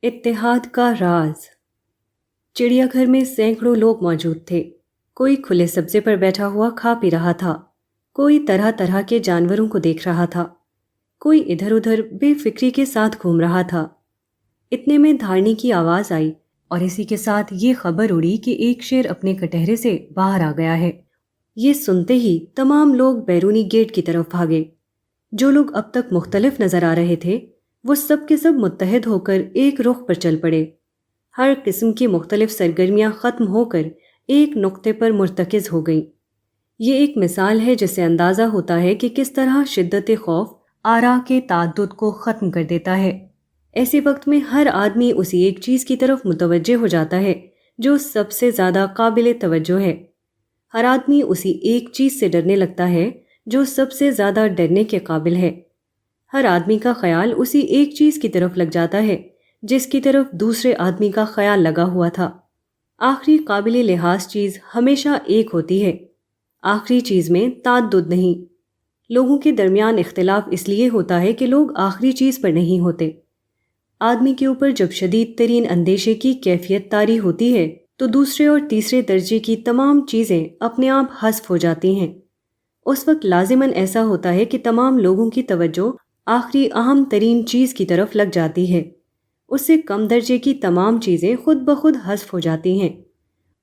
اتحاد کا راز۔ چڑیا گھر میں سینکڑوں لوگ موجود تھے۔ کوئی کھلے سبزے پر بیٹھا ہوا کھا پی رہا تھا، کوئی طرح طرح کے جانوروں کو دیکھ رہا تھا، کوئی ادھر ادھر بے فکری کے ساتھ گھوم رہا تھا۔ اتنے میں دھارنی کی آواز آئی اور اسی کے ساتھ یہ خبر اڑی کہ ایک شیر اپنے کٹہرے سے باہر آ گیا ہے۔ یہ سنتے ہی تمام لوگ بیرونی گیٹ کی طرف بھاگے۔ جو لوگ اب تک مختلف نظر آ رہے تھے وہ سب کے سب متحد ہو کر ایک رخ پر چل پڑے۔ ہر قسم کی مختلف سرگرمیاں ختم ہو کر ایک نقطے پر مرتکز ہو گئیں۔ یہ ایک مثال ہے جس سے اندازہ ہوتا ہے کہ کس طرح شدت خوف آراء کے تعدد کو ختم کر دیتا ہے۔ ایسے وقت میں ہر آدمی اسی ایک چیز کی طرف متوجہ ہو جاتا ہے جو سب سے زیادہ قابل توجہ ہے۔ ہر آدمی اسی ایک چیز سے ڈرنے لگتا ہے جو سب سے زیادہ ڈرنے کے قابل ہے۔ ہر آدمی کا خیال اسی ایک چیز کی طرف لگ جاتا ہے جس کی طرف دوسرے آدمی کا خیال لگا ہوا تھا۔ آخری قابل لحاظ چیز ہمیشہ ایک ہوتی ہے، آخری چیز میں تعدد نہیں۔ لوگوں کے درمیان اختلاف اس لیے ہوتا ہے کہ لوگ آخری چیز پر نہیں ہوتے۔ آدمی کے اوپر جب شدید ترین اندیشے کی کیفیت طاری ہوتی ہے تو دوسرے اور تیسرے درجے کی تمام چیزیں اپنے آپ حذف ہو جاتی ہیں۔ اس وقت لازماً ایسا ہوتا ہے کہ تمام لوگوں کی توجہ آخری اہم ترین چیز کی طرف لگ جاتی ہے۔ اس سے کم درجے کی تمام چیزیں خود بخود حذف ہو جاتی ہیں،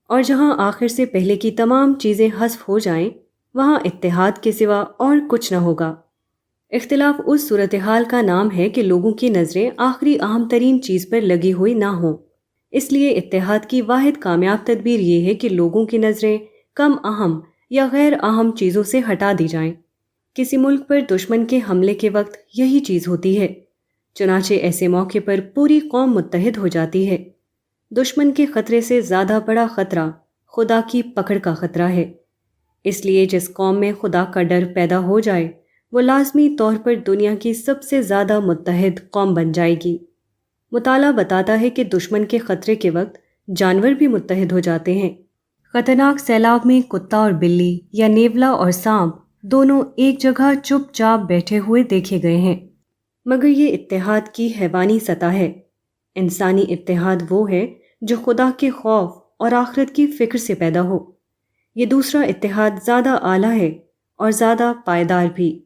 اور جہاں آخر سے پہلے کی تمام چیزیں حذف ہو جائیں وہاں اتحاد کے سوا اور کچھ نہ ہوگا۔ اختلاف اس صورتحال کا نام ہے کہ لوگوں کی نظریں آخری اہم ترین چیز پر لگی ہوئی نہ ہوں۔ اس لیے اتحاد کی واحد کامیاب تدبیر یہ ہے کہ لوگوں کی نظریں کم اہم یا غیر اہم چیزوں سے ہٹا دی جائیں۔ کسی ملک پر دشمن کے حملے کے وقت یہی چیز ہوتی ہے، چنانچہ ایسے موقع پر پوری قوم متحد ہو جاتی ہے۔ دشمن کے خطرے سے زیادہ بڑا خطرہ خدا کی پکڑ کا خطرہ ہے۔ اس لیے جس قوم میں خدا کا ڈر پیدا ہو جائے وہ لازمی طور پر دنیا کی سب سے زیادہ متحد قوم بن جائے گی۔ مطالعہ بتاتا ہے کہ دشمن کے خطرے کے وقت جانور بھی متحد ہو جاتے ہیں۔ خطرناک سیلاب میں کتا اور بلی یا نیولا اور سانپ دونوں ایک جگہ چپ چاپ بیٹھے ہوئے دیکھے گئے ہیں، مگر یہ اتحاد کی حیوانی سطح ہے۔ انسانی اتحاد وہ ہے جو خدا کے خوف اور آخرت کی فکر سے پیدا ہو۔ یہ دوسرا اتحاد زیادہ اعلیٰ ہے اور زیادہ پائیدار بھی۔